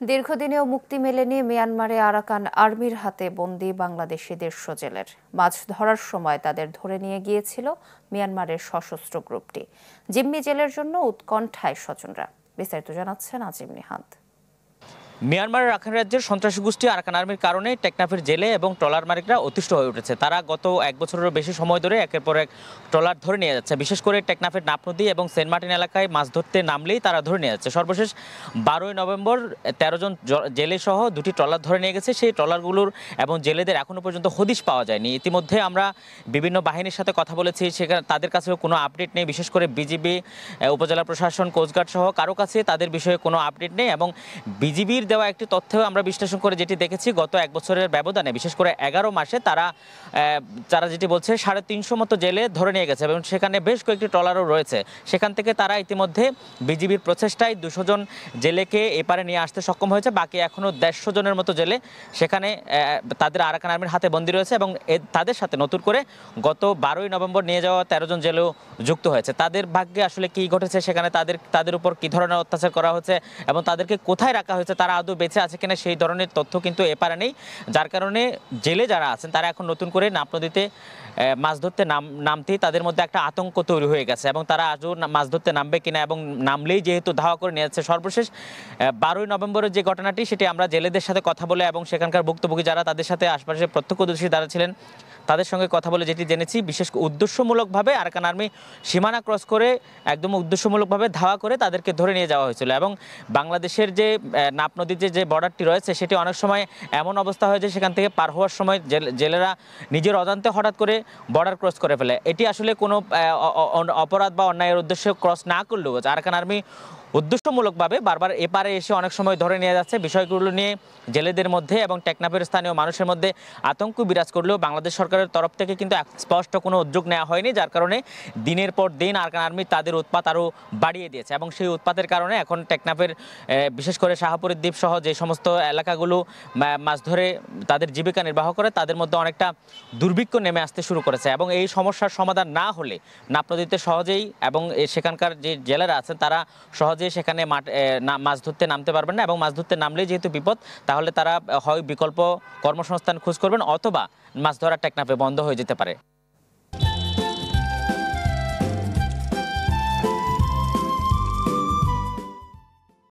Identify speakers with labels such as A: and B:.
A: দীর্ঘদিনেও মুক্তি মেলেনি মিয়ানমারে আরাকান আর্মির হাতে বন্দী বাংলাদেশি ১৫০ জেলের। মাছ ধরার সময় তাদের ধরে নিয়ে গিয়েছিল মিয়ানমারের সশস্ত্র গ্রুপটি। জিম্মি জেলের জন্য উৎকণ্ঠায় স্বজনরা। বিস্তারিত জানাচ্ছেন আজিম নিহাত।
B: মিয়ানমারের রাখাইন রাজ্যের সন্ত্রাসী গোষ্ঠী আরাকান আর্মির কারণে টেকনাফের জেলে এবং ট্রলার মালিকরা অতিষ্ঠ হয়ে উঠেছে। তারা গত এক বছরেরও বেশি সময় ধরে একের পর এক ট্রলার ধরে নিয়ে যাচ্ছে। বিশেষ করে টেকনাফের নাপ নদী এবং সেন্ট মার্টিন এলাকায় মাছ ধরতে নামলেই তারা ধরে নিয়ে যাচ্ছে। সর্বশেষ ১২ই নভেম্বর ১৩ জন জেলে সহ দুটি ট্রলার ধরে নিয়ে গেছে। সেই ট্রলারগুলোর এবং জেলেদের এখনও পর্যন্ত হদিশ পাওয়া যায়নি। ইতিমধ্যে আমরা বিভিন্ন বাহিনীর সাথে কথা বলেছি, সেখানে তাদের কাছেও কোনো আপডেট নেই। বিশেষ করে বিজিবি, উপজেলা প্রশাসন, কোস্টগার্ড সহ কারো কাছে তাদের বিষয়ে কোনো আপডেট নেই। এবং বিজিবির দেওয়া একটি তথ্য আমরা বিশ্লেষণ করে যেটি দেখেছি, গত এক বছরের ব্যবধানে বিশেষ করে ১১ মাসে তারা যেটি বলছে ৩৫০ মতো জেলে ধরে নিয়ে গেছে এবং সেখানে বেশ কয়েকটি ট্রলারও রয়েছে। সেখান থেকে তারা ইতিমধ্যে বিজিবির প্রচেষ্টায় ২০০ জন জেলেকে এপারে নিয়ে আসতে সক্ষম হয়েছে। বাকি এখনও ১৫০ জনের মতো জেলে সেখানে তাদের আরাকান আর্মির হাতে বন্দী রয়েছে এবং তাদের সাথে নতুন করে গত ১২ই নভেম্বর নিয়ে যাওয়া ১৩ জন জেলেও যুক্ত হয়েছে। তাদের ভাগ্যে আসলে কী ঘটেছে, সেখানে তাদের উপর কী ধরনের অত্যাচার করা হচ্ছে এবং তাদেরকে কোথায় রাখা হয়েছে, তারা আদৌ বেঁচে আছে কিনা সেই ধরনের তথ্য কিন্তু এপারে নেই। যার কারণে জেলে যারা আছেন তারা এখন নতুন করে নাপ নদীতে মাছ ধরতে নামতেই তাদের মধ্যে একটা আতঙ্ক তৈরি হয়ে গেছে এবং তারা আজও মাছ ধরতে নামবে কিনা এবং নামলেই যেহেতু ধাওয়া করে নিয়ে যাচ্ছে। সর্বশেষ ১২ই নভেম্বরের যে ঘটনাটি, সেটি আমরা জেলেদের সাথে কথা বলে এবং সেখানকার ভুক্তভোগী যারা তাদের সাথে আশপাশে প্রত্যক্ষদর্শী যারা ছিলেন তাদের সঙ্গে কথা বলে যেটি জেনেছি, বিশেষ উদ্দেশ্যমূলকভাবে আরাকান আর্মি সীমানা ক্রস করে একদম উদ্দেশ্যমূলকভাবে ধাওয়া করে তাদেরকে ধরে নিয়ে যাওয়া হয়েছিল। এবং বাংলাদেশের যে নাপ নদীর যে বর্ডারটি রয়েছে সেটি অনেক সময় এমন অবস্থা হয় যে সেখান থেকে পার হওয়ার সময় জেলেরা নিজের অজান্তে হঠাৎ করে বর্ডার ক্রস করে ফেলে। এটি আসলে কোনো অপরাধ বা অন্যায়ের উদ্দেশ্যে ক্রস না করলেও আরাকান আর্মি উদ্দেশ্যমূলকভাবে বারবার এপারে এসে অনেক সময় ধরে নিয়ে যাচ্ছে। বিষয়গুলো নিয়ে জেলেদের মধ্যে এবং টেকনাফের স্থানীয় মানুষের মধ্যে আতঙ্ক বিরাজ করলেও বাংলাদেশ সরকারের তরফ থেকে কিন্তু স্পষ্ট কোনো উদ্যোগ নেওয়া হয়নি, যার কারণে দিনের পর দিন আরাকান আর্মি তাদের উৎপাত আরও বাড়িয়ে দিয়েছে। এবং সেই উৎপাতের কারণে এখন টেকনাফের বিশেষ করে শাহপুরের দ্বীপ সহ যে সমস্ত এলাকাগুলো মাছ ধরে তাদের জীবিকা নির্বাহ করে তাদের মধ্যে অনেকটা দুর্ভিক্ষ নেমে আসতে শুরু করেছে। এবং এই সমস্যার সমাধান না হলে নাপ নদীতে সহজেই এবং সেখানকার যে জেলেরা আছেন তারা সহজে সেখানে মাছ ধরতে নামতে পারবেন না এবং মাছ ধরতে নামলেই যেহেতু বিপদ, তাহলে তারা হয় বিকল্প কর্মসংস্থান খোঁজ করবেন অথবা মাছ ধরা টেকনাফে বন্ধ হয়ে যেতে পারে।